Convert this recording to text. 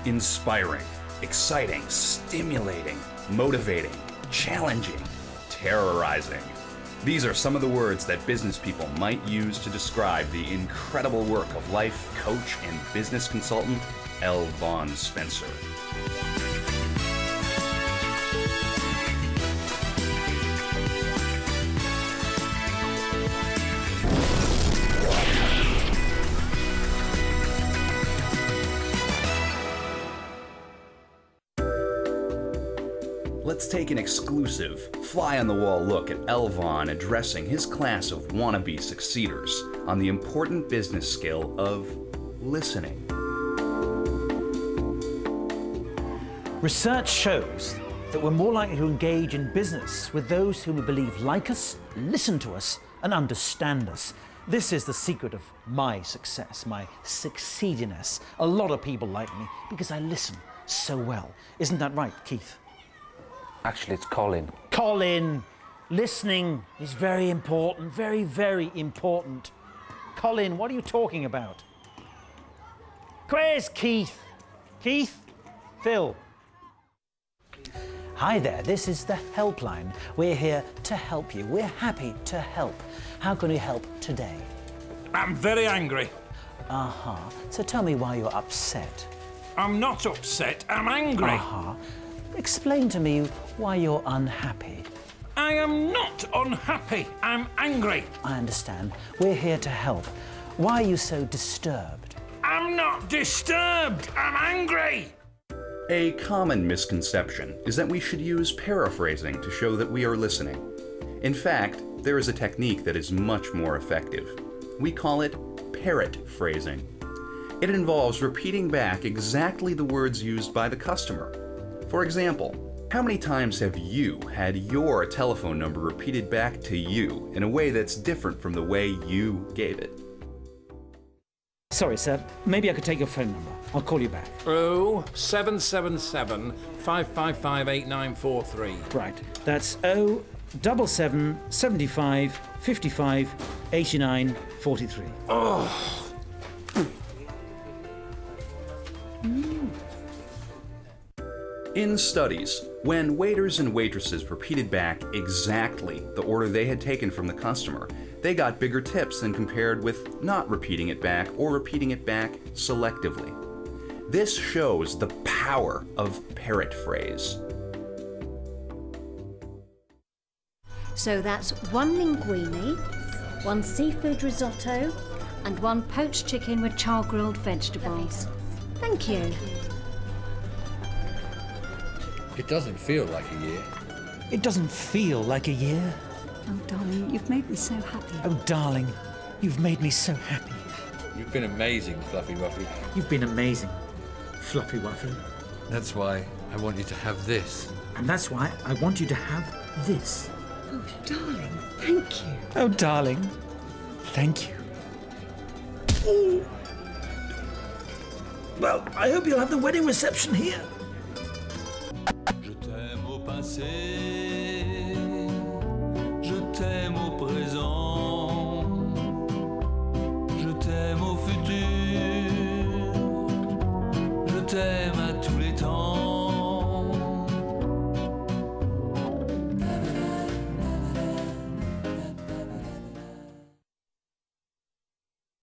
Inspiring, exciting, stimulating, motivating, challenging, terrorizing. These are some of the words that business people might use to describe the incredible work of life coach and business consultant Vaughan Spencer. Let's take an exclusive, fly-on-the-wall look at Vaughan addressing his class of wannabe succeeders on the important business skill of listening. Research shows that we're more likely to engage in business with those whom we believe like us, listen to us, and understand us. This is the secret of my success, my succeediness. A lot of people like me because I listen so well. Isn't that right, Keith? Actually, it's Colin. Colin! Listening is very important, very, very important. Colin, what are you talking about? Where's Keith? Keith? Phil? Hi there, this is the helpline. We're here to help you. We're happy to help. How can we help today? I'm very angry. So tell me why you're upset. I'm not upset, I'm angry. Explain to me why you're unhappy. I am not unhappy, I'm angry. I understand. We're here to help. Why are you so disturbed? I'm not disturbed, I'm angry. A common misconception is that we should use paraphrasing to show that we are listening. In fact, there is a technique that is much more effective. We call it parrot phrasing. It involves repeating back exactly the words used by the customer. For example, how many times have you had your telephone number repeated back to you in a way that's different from the way you gave it? Sorry, sir. Maybe I could take your phone number. I'll call you back. 0777 555 8943. Right. That's 077 75 55 89 43. Oh. In studies, when waiters and waitresses repeated back exactly the order they had taken from the customer, they got bigger tips than compared with not repeating it back or repeating it back selectively. This shows the power of parrot phrase. So that's 1 linguine, 1 seafood risotto, and 1 poached chicken with char-grilled vegetables. Thank you. It doesn't feel like a year. It doesn't feel like a year. Oh, darling, you've made me so happy. Oh, darling, you've made me so happy. You've been amazing, Fluffy Wuffy. You've been amazing, Fluffy Wuffy. That's why I want you to have this. And that's why I want you to have this. Oh, darling, thank you. Oh, darling, thank you. Ooh. Well, I hope you'll have the wedding reception here. Je t'aime au passé.